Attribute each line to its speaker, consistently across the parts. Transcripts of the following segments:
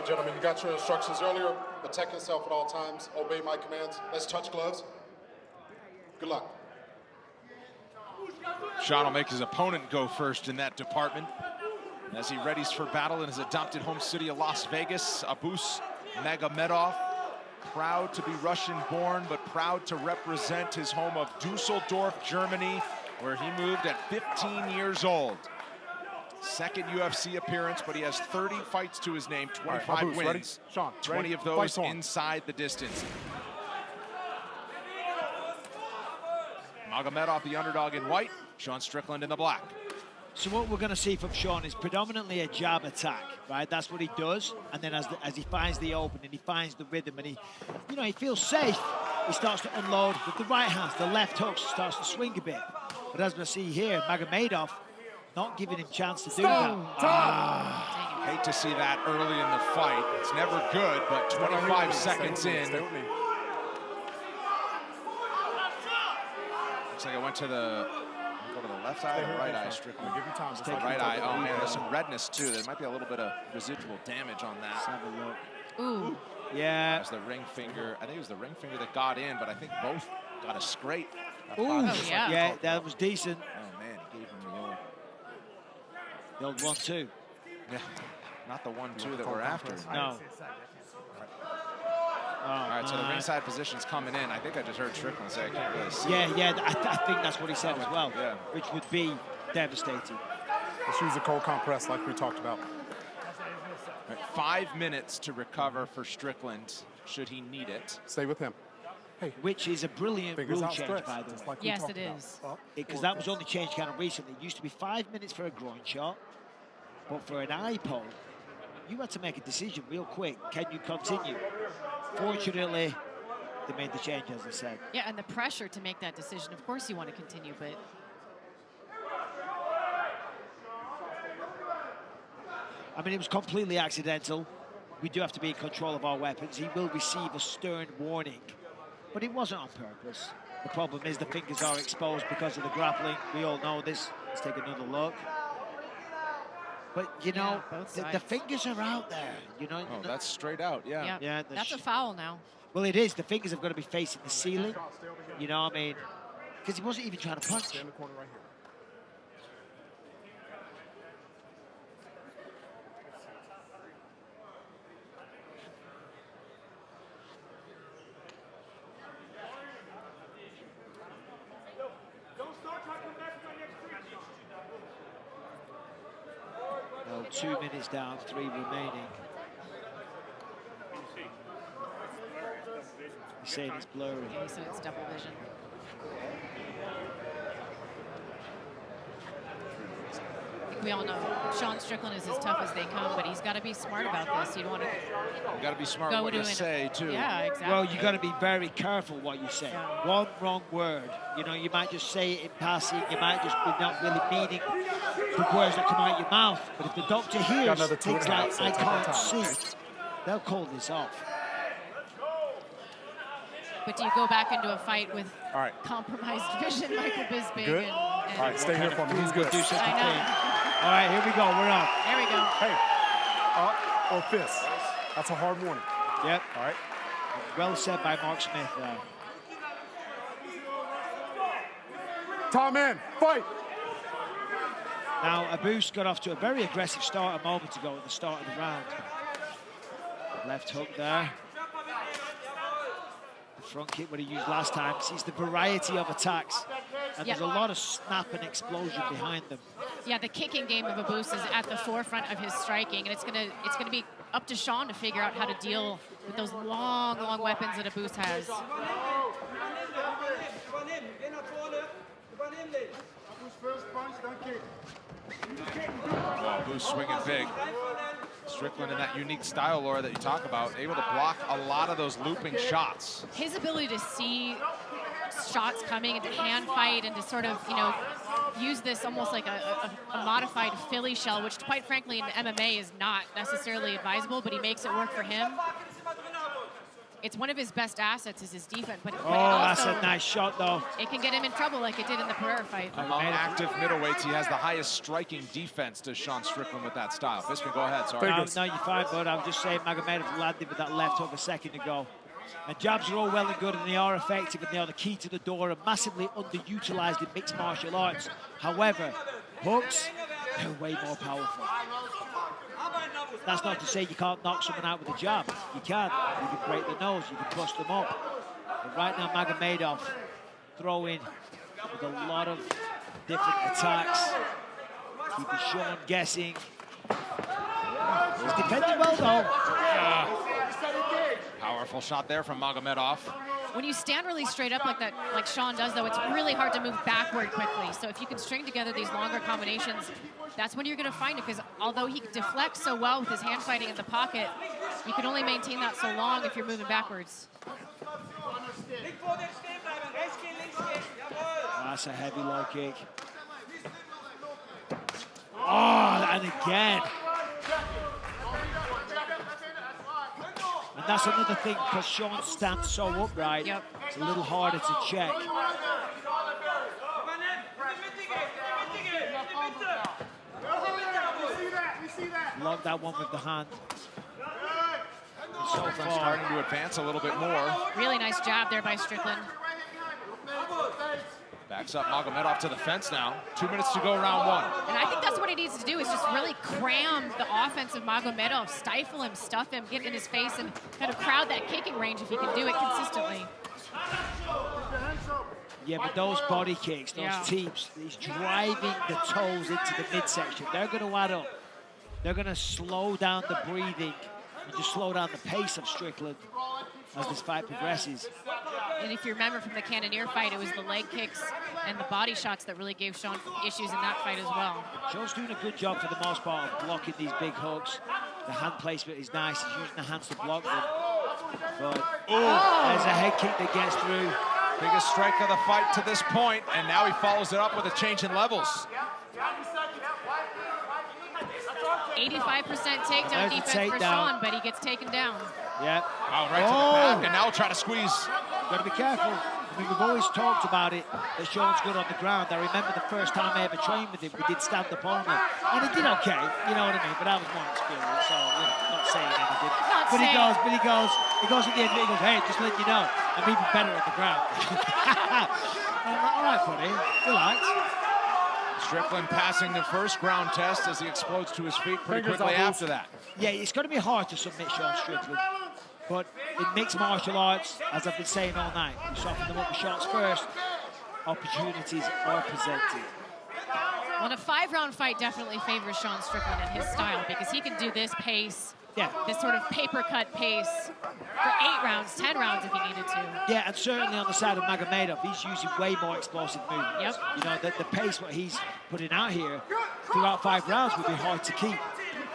Speaker 1: gentlemen, you got your instructions earlier. Protect yourself at all times. Obey my commands. Let's touch gloves. Good luck.
Speaker 2: Sean will make his opponent go first in that department as he readies for battle in his adopted home city of Las Vegas. Abus Magomedov, proud to be Russian-born, but proud to represent his home of Dusseldorf, Germany, where he moved at 15 years old. Second UFC appearance, but he has 30 fights to his name, 25 wins.
Speaker 3: Ready? Sean,
Speaker 2: 20
Speaker 3: ready?
Speaker 2: of those inside the distance. Magomedov, the underdog in white, Sean Strickland in the black.
Speaker 4: So what we're going to see from Sean is predominantly a jab attack, right? That's what he does. And then as he finds the opening, he finds the rhythm, and he feels safe. He starts to unload with the right hands, the left hooks, starts to swing a bit. But as we see here, Magomedov not giving him chance to do that.
Speaker 2: Hate to see that early in the fight. It's never good, but 25 seconds in. Looks like I went to the left eye or right eye, Strickland.
Speaker 3: Give you time.
Speaker 2: Just take right eye. Oh man, there's some redness too. There might be a little bit of residual damage on that.
Speaker 4: Let's have a look.
Speaker 5: Ooh.
Speaker 4: Yeah.
Speaker 2: That was the ring finger. I think it was the ring finger that got in, but I think both got a scrape.
Speaker 4: Ooh.
Speaker 5: Oh, yeah.
Speaker 4: Yeah, that was decent.
Speaker 2: Oh man, he gave him
Speaker 4: The old 1-2.
Speaker 2: yeah, not the 1-2 that we're after.
Speaker 4: No.
Speaker 2: All right, so the ringside position's coming in. I think I just heard Strickland say I can't really see.
Speaker 4: Yeah, I think that's what he said as well,
Speaker 2: yeah.
Speaker 4: which would be devastating.
Speaker 3: Let's use a cold compress like we talked about.
Speaker 2: All right, 5 minutes to recover for Strickland, should he need it.
Speaker 3: Stay with him.
Speaker 4: Hey. Which is a brilliant
Speaker 3: Fingers
Speaker 4: rule change,
Speaker 3: outstretched,
Speaker 4: by the way.
Speaker 3: like
Speaker 5: yes, it is.
Speaker 4: Because that was only changed kind of recently. It used to be 5 minutes for a groin shot, but for an eye pole, you had to make a decision real quick. Can you continue? Fortunately, they made the change, as I said.
Speaker 5: Yeah, and the pressure to make that decision. Of course you want to continue, but...
Speaker 4: I mean, it was completely accidental. We do have to be in control of our weapons. He will receive a stern warning, but it wasn't on purpose. The problem is the fingers are exposed because of the grappling. We all know this. Let's take another look. But, you know, the fingers are out there, you know.
Speaker 2: Oh, that's straight out, yeah.
Speaker 5: Yeah, that's a foul now.
Speaker 4: Well, it is. The fingers have got to be facing the ceiling. You know what I mean? Because he wasn't even trying to punch.
Speaker 3: Stay in the corner right here.
Speaker 4: Well, 2 minutes down, 3 remaining. He's saying it's blurry.
Speaker 5: Yeah, he said it's double vision. We all know Sean Strickland is as tough as they come, but he's got to be smart about this. You don't want to.
Speaker 2: You got to be smart what you say too.
Speaker 5: Yeah, exactly.
Speaker 4: Well, you got to be very careful what you say.
Speaker 5: Yeah.
Speaker 4: One wrong word, you know, you might just say it in passing. You might just be not really meaning the words that come out your mouth. But if the doctor hears things like "I can't see," they'll call this off.
Speaker 5: But do you go back into a fight with compromised vision, Michael Bisping?
Speaker 3: Good.
Speaker 5: And
Speaker 3: All right, stay here for me. He's good.
Speaker 5: I know.
Speaker 4: All right, here we go. We're on.
Speaker 5: There we go.
Speaker 3: Hey, up or fist. That's a hard warning.
Speaker 4: Yep.
Speaker 3: All right.
Speaker 4: Well said by Mark Smith there.
Speaker 3: Time in. Fight.
Speaker 4: Now, Abus got off to a very aggressive start a moment ago at the start of the round. Left hook there. The front kick what he used last time. Sees the variety of attacks. And there's a lot of snap and explosion behind them.
Speaker 5: Yeah, the kicking game of Abus is at the forefront of his striking, and it's gonna be up to Sean to figure out how to deal with those long, long weapons that Abus has.
Speaker 2: Oh, Abus swinging big. Strickland in that unique style, Laura, that you talk about, able to block a lot of those looping shots.
Speaker 5: His ability to see shots coming and to hand fight and to sort of, you know, use this almost like a modified Philly shell, which quite frankly in MMA is not necessarily advisable, but he makes it work for him. it's one of his best assets is his defense. But
Speaker 4: Oh,
Speaker 5: it also,
Speaker 4: that's a nice shot, though.
Speaker 5: It can get him in trouble like it did in the Pereira fight.
Speaker 2: Among active middleweights, he has the highest striking defense to Sean Strickland with that style. Bisping, go ahead, sorry.
Speaker 4: No, you're fine, bud. I was just saying Magomedov landed with that left hook a second ago. And jabs are all well and good, and they are effective, and they are the key to the door and massively underutilized in mixed martial arts. However, hooks, they're way more powerful. That's not to say you can't knock someone out with a jab. You can. You can break the nose. You can bust them up. But right now, Magomedov throwing with a lot of different attacks. Keeping Sean guessing. He's defending well, though.
Speaker 2: Powerful shot there from Magomedov.
Speaker 5: When you stand really straight up like that, like Sean does, though, it's really hard to move backward quickly. So if you can string together these longer combinations, that's when you're going to find it. Because although he deflects so well with his hand fighting in the pocket, you can only maintain that so long if you're moving backwards.
Speaker 4: That's a heavy low kick. Oh, and again. And that's another thing, because Sean stands so upright, it's a little harder to check. Lock that one with the hand. So far,
Speaker 2: starting to advance a little bit more.
Speaker 5: Really nice jab there by Strickland.
Speaker 2: Backs up Magomedov to the fence now. 2 minutes to go, round one.
Speaker 5: And I think that's what he needs to do, is just really cram the offense of Magomedov, stifle him, stuff him, get in his face, and kind of crowd that kicking range if he can do it consistently.
Speaker 4: Yeah, but those body kicks, those teeps, he's driving the toes into the midsection. They're going to add up. They're going to slow down the breathing and just slow down the pace of Strickland as this fight progresses.
Speaker 5: And if you remember from the Cannonier fight, it was the leg kicks and the body shots that really gave Sean issues in that fight as well.
Speaker 4: Sean's doing a good job for the most part of blocking these big hooks. The hand placement is nice. He's using the hands to block them. But there's a head kick that gets through.
Speaker 2: Biggest strike of the fight to this point, and now he follows it up with a change in levels.
Speaker 5: 85% takedown defense for Sean, but he gets taken down.
Speaker 4: Yeah.
Speaker 2: Oh, right to the back, and now we'll try to squeeze.
Speaker 4: Got to be careful. I mean, we've always talked about it, that Sean's good on the ground. I remember the first time I ever trained with him, we did stand up only. And he did okay, you know what I mean? But I was more experienced, so, you know, not saying anything. He goes at the end of it, he goes, hey, just letting you know, I'm even better on the ground. I'm like, all right, buddy, relax.
Speaker 2: Strickland passing the first ground test as he explodes to his feet pretty quickly after that.
Speaker 4: Yeah, it's going to be hard to submit Sean Strickland. But in mixed martial arts, as I've been saying all night, you soften them up with shots first, opportunities are presented.
Speaker 5: Well, a 5-round fight definitely favors Sean Strickland and his style, because he can do this pace, this sort of paper cut pace for 8 rounds, 10 rounds if he needed to.
Speaker 4: Yeah, and certainly on the side of Magomedov, he's using way more explosive movements. You know, the pace what he's putting out here throughout 5 rounds would be hard to keep.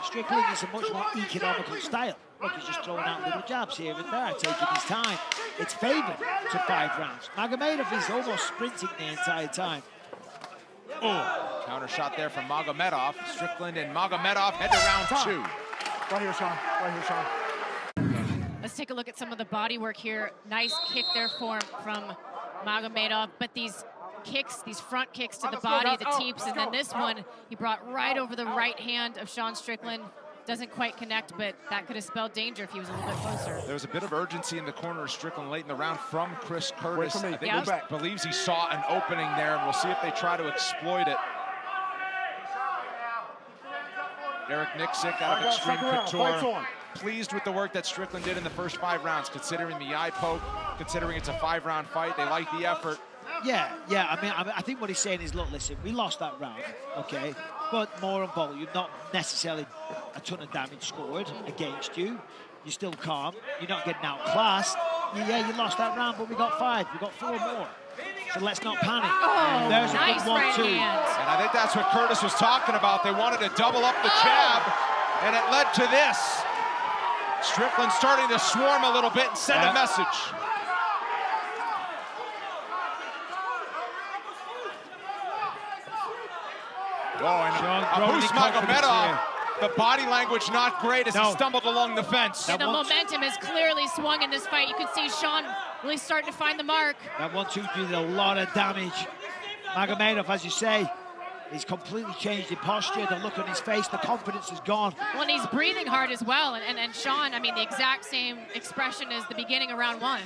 Speaker 4: Strickland is a much more economical style. Look, he's just throwing out little jabs here and there, taking his time. It's favored to 5 rounds. Magomedov is almost sprinting the entire time.
Speaker 2: Oh, counter shot there from Magomedov. Strickland and Magomedov head to round 2.
Speaker 3: Right here, Sean. Right here, Sean.
Speaker 5: Let's take a look at some of the body work here. Nice kick there from Magomedov, but these kicks, these front kicks to the body, the teeps, and then this one, he brought right over the right hand of Sean Strickland. Doesn't quite connect, but that could have spelled danger if he was a little bit closer.
Speaker 2: There was a bit of urgency in the corner of Strickland late in the round from Chris Curtis.
Speaker 3: I think
Speaker 2: he believes he saw an opening there, and we'll see if they try to exploit it. Eric Nixick out of Extreme Couture. Pleased with the work that Strickland did in the first 5 rounds, considering the eye poke, considering it's a 5-round fight. They like the effort.
Speaker 4: Yeah. I mean, I think what he's saying is, look, listen, we lost that round, okay? But more on volume, not necessarily a ton of damage scored against you. You're still calm. You're not getting outclassed. Yeah, you lost that round, but we got 5. We got 4 more. So let's not panic.
Speaker 5: Oh,
Speaker 4: there's
Speaker 5: nice
Speaker 4: a good 1-2.
Speaker 5: right hand.
Speaker 2: And I think that's what Curtis was talking about. They wanted to double up the jab, and it led to this. Strickland starting to swarm a little bit and send a message. Oh, and Abus Magomedov The body language not great as he stumbled along the fence.
Speaker 5: And the momentum has clearly swung in this fight. You can see Sean really starting to find the mark.
Speaker 4: That 1-2 did a lot of damage. Magomedov, as you say, he's completely changed in posture, the look on his face, the confidence is gone.
Speaker 5: Well, and he's breathing hard as well. And Sean, I mean, the exact same expression as the beginning of round 1.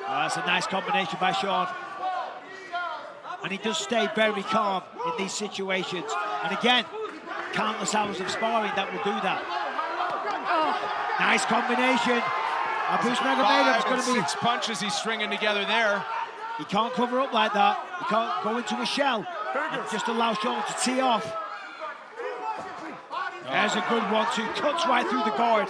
Speaker 4: That's a nice combination by Sean. And he does stay very calm in these situations. And again, countless hours of sparring that will do that. Oh. Nice combination. Abus Magomedov's going to be
Speaker 2: 6 punches he's stringing together there.
Speaker 4: He can't cover up like that. He can't go into a shell and just allow Sean to tee off. There's a good 1-2, cuts right through the guard.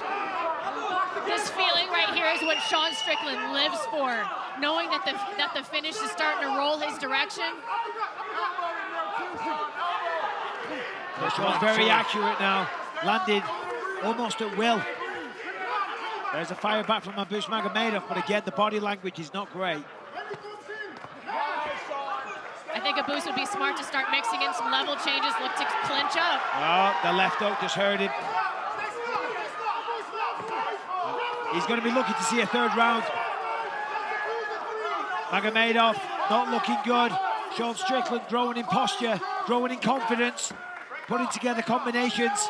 Speaker 5: This feeling right here is what Sean Strickland lives for, knowing that the finish is starting to roll his direction.
Speaker 4: Sean's very accurate now, landed almost at will. There's a fire back from Abus Magomedov, but again, the body language is not great.
Speaker 5: I think Abus would be smart to start mixing in some level changes, look to clinch up.
Speaker 4: Oh, the left hook just hurt him. He's going to be looking to see a 3rd round. Magomedov not looking good. Sean Strickland growing in posture, growing in confidence, putting together combinations.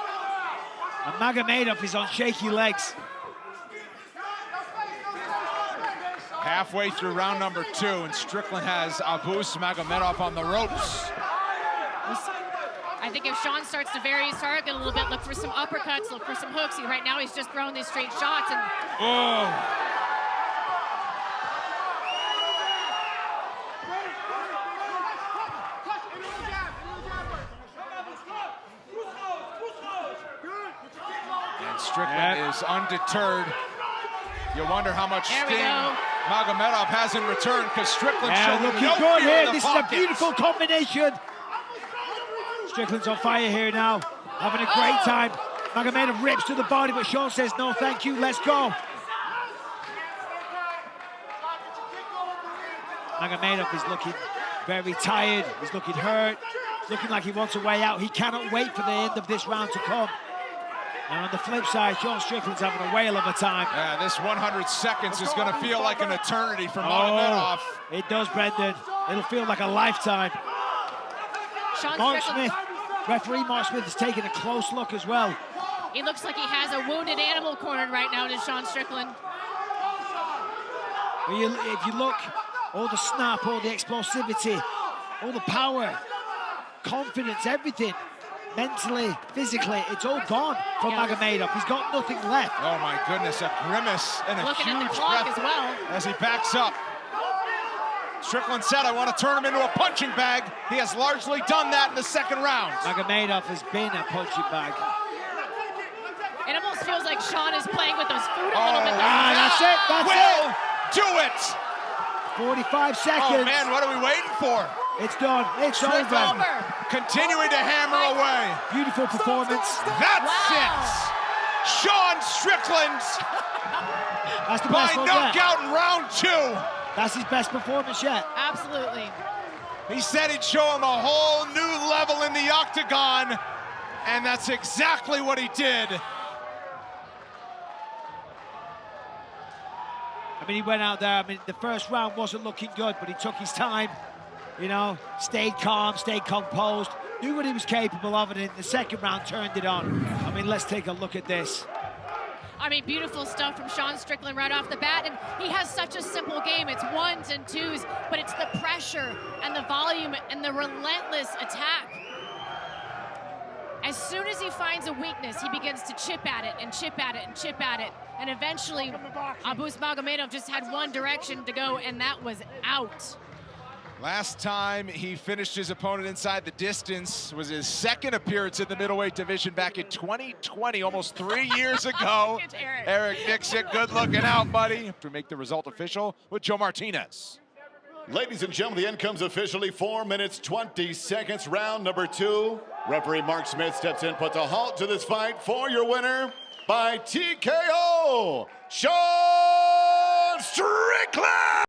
Speaker 4: And Magomedov is on shaky legs.
Speaker 2: Halfway through round number 2, and Strickland has Abus Magomedov on the ropes.
Speaker 5: I think if Sean starts to vary his target a little bit, look for some uppercuts, look for some hooks. Right now he's just throwing these straight shots. And
Speaker 2: And Strickland is undeterred. You wonder how much sting Magomedov has in return, because Strickland showed
Speaker 4: looking
Speaker 2: no
Speaker 4: good
Speaker 2: fear
Speaker 4: here.
Speaker 2: in the
Speaker 4: This
Speaker 2: pockets.
Speaker 4: is a beautiful combination. Strickland's on fire here now, having a great time. Magomedov rips to the body, but Sean says, no, thank you, let's go. Magomedov is looking very tired. He's looking hurt, looking like he wants a way out. He cannot wait for the end of this round to come. And on the flip side, Sean Strickland's having a whale of a time.
Speaker 2: Yeah, this 100 seconds is going to feel like an eternity for Magomedov.
Speaker 4: It does, Brendan. It'll feel like a lifetime. Mark Smith, referee Mark Smith has taken a close look as well.
Speaker 5: he looks like he has a wounded animal cornered right now to Sean Strickland.
Speaker 4: If you look, all the snap, all the explosivity, all the power, confidence, everything, mentally, physically, it's all gone from Magomedov. He's got nothing left.
Speaker 2: Oh my goodness, a grimace and a
Speaker 5: Looking
Speaker 2: huge
Speaker 5: at the clock
Speaker 2: breath
Speaker 5: as well.
Speaker 2: as he backs up. Strickland said, I want to turn him into a punching bag. He has largely done that in the second round.
Speaker 4: Magomedov has been a punching bag.
Speaker 5: It almost feels like Sean is playing with those food a little bit.
Speaker 4: That's it, that's
Speaker 2: will
Speaker 4: it.
Speaker 2: Do it.
Speaker 4: 45 seconds.
Speaker 2: Oh man, what are we waiting for?
Speaker 4: It's done, it's
Speaker 5: It's
Speaker 4: over.
Speaker 5: over.
Speaker 2: Continuing to hammer away.
Speaker 4: Beautiful performance.
Speaker 2: That's it. Sean Strickland
Speaker 4: That's the
Speaker 2: by
Speaker 4: best one yet.
Speaker 2: knockout in round 2.
Speaker 4: That's his best performance yet.
Speaker 5: Absolutely.
Speaker 2: He said he'd show him a whole new level in the octagon, and that's exactly what he did.
Speaker 4: I mean, he went out there, I mean, the first round wasn't looking good, but he took his time, you know, stayed calm, stayed composed, knew what he was capable of, and in the second round turned it on. I mean, let's take a look at this.
Speaker 5: I mean, beautiful stuff from Sean Strickland right off the bat, and he has such a simple game. It's ones and twos, but it's the pressure and the volume and the relentless attack. As soon as he finds a weakness, he begins to chip at it and chip at it and chip at it, and eventually Abus Magomedov just had one direction to go, and that was out.
Speaker 2: Last time he finished his opponent inside the distance was his second appearance in the middleweight division back in 2020, almost 3 years ago.
Speaker 5: It's Eric.
Speaker 2: Eric Nixon, good looking out, buddy. To make the result official with Joe Martinez.
Speaker 6: Ladies and gentlemen, the end comes officially. 4 minutes, 20 seconds, round number 2. Referee Mark Smith steps in, puts a halt to this fight for your winner by TKO, Sean Strickland!